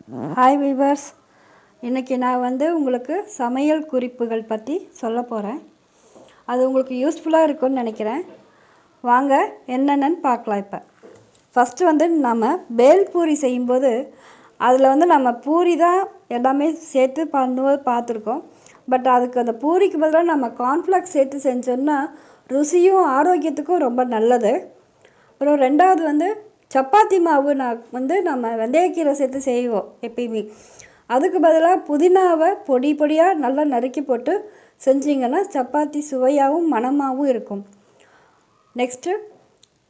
Hi viewers, இன்றைக்கி நான் உங்களுக்கு சமையல் குறிப்புகள் பற்றி சொல்ல போகிறேன். அது உங்களுக்கு யூஸ்ஃபுல்லாக இருக்கும்னு நினைக்கிறேன். வாங்க என்னென்னு பார்க்கலாம். இப்போ ஃபஸ்ட்டு நம்ம பேல் பூரி செய்யும்போது அதில் நம்ம பூரி தான் எல்லாமே சேர்த்து பண்ணும்போது பார்த்துருக்கோம். பட் அதுக்கு அந்த பூரிக்கு பதிலாக நம்ம கார்ன்ஃப்ளெக்ஸ் சேர்த்து செஞ்சோம்னா ருசியும் ஆரோக்கியத்துக்கும் ரொம்ப நல்லது. அப்புறம் ரெண்டாவது சப்பாத்தி மாவு நம்ம வெந்தயக்கீரை சேர்த்து செய்வோம் எப்பயுமே. அதுக்கு பதிலாக புதினாவை பொடி பொடியாக நல்லா நறுக்கி போட்டு செஞ்சிங்கன்னா சப்பாத்தி சுவையாகவும் மணமாகவும் இருக்கும். நெக்ஸ்ட்டு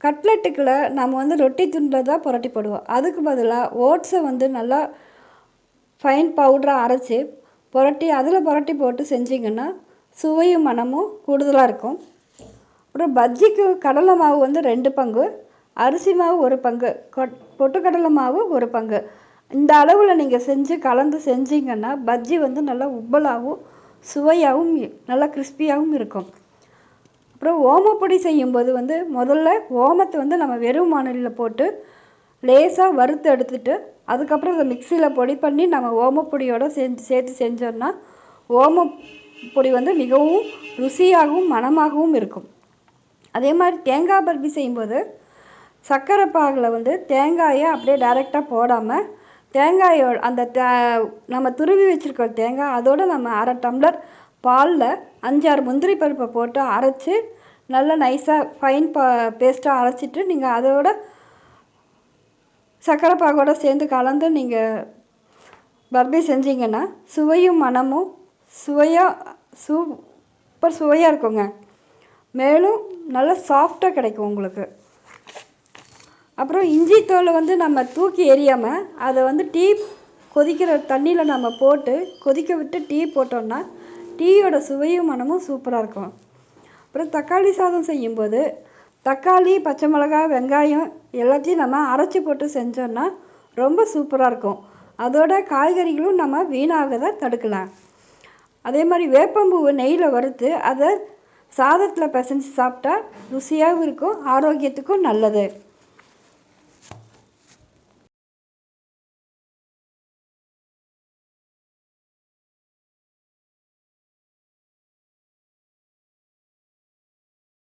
கட்லெட்டுக்களை நம்ம ரொட்டி துண்டில் தான் புரட்டி போடுவோம். அதுக்கு பதிலாக ஓட்ஸை நல்லா ஃபைன் பவுடராக அரைச்சி அதில் புரட்டி போட்டு செஞ்சிங்கன்னா சுவையும் மணமும் கூடுதலாக இருக்கும். அப்புறம் பஜ்ஜிக்கு கடலை மாவு 2 பங்கு, அரிசி மாவு 1 பங்கு, பொட்டுக்கடலை மாவு 1 பங்கு. இந்த அளவில் நீங்கள் செஞ்சு கலந்து செஞ்சிங்கன்னா பஜ்ஜி நல்லா உப்பலாகவும் சுவையாகவும் நல்லா கிறிஸ்பியாகவும் இருக்கும். அப்புறம் ஓமப்பொடி செய்யும்போது முதல்ல ஓமத்தை நம்ம வெறும் வாணலியில் போட்டு லேசாக வறுத்து எடுத்துட்டு அதுக்கப்புறம் அதை மிக்சியில் பொடி பண்ணி நம்ம ஓமப்பொடியோடு சேர்த்து செஞ்சோன்னா ஓமப்பொடி மிகவும் ருசியாகவும் மணமாகவும் இருக்கும். அதே மாதிரி தேங்காய் பர்பி செய்யும்போது சர்க்கரை பாகில் தேங்காயை அப்படியே டைரெக்டாக போடாமல் தேங்காயோட அந்த நம்ம துருவி வச்சுருக்க தேங்காய் அதோடு நம்ம 1/2 டம்ளர் பாலில் 5-6 முந்திரி பருப்பை போட்டு அரைச்சி நல்லா நைஸாக ஃபைன் பேஸ்ட்டாக அரைச்சிட்டு நீங்கள் அதோட சர்க்கரை பாகோடு சேர்ந்து கலந்து நீங்கள் பர்பி செஞ்சிங்கன்னா சுவையும் மணமும் சூப்பர் சுவையாக இருக்குங்க. மேலும் நல்லா சாஃப்டாக கிடைக்கும் உங்களுக்கு. அப்புறம் இஞ்சி தோலை நம்ம தூக்கி எறியாமல் அதை டீ கொதிக்கிற தண்ணியில் நம்ம போட்டு கொதிக்க விட்டு டீ போட்டோம்னா டீயோட சுவையும் மணமும் சூப்பராக இருக்கும். அப்புறம் தக்காளி சாதம் செய்யும்போது தக்காளி, பச்சை மிளகாய், வெங்காயம் எல்லாத்தையும் நம்ம அரைச்சி போட்டு செஞ்சோன்னா ரொம்ப சூப்பராக இருக்கும். அதோட காய்கறிகளும் நம்ம வீணாகதை தடுக்கலாம். அதே மாதிரி வேப்பம்பூவை நெய்யில் வறுத்து அதை சாதத்தில் பிசைஞ்சு சாப்பிட்டா ருசியாகவும் இருக்கும், ஆரோக்கியத்துக்கும் நல்லது.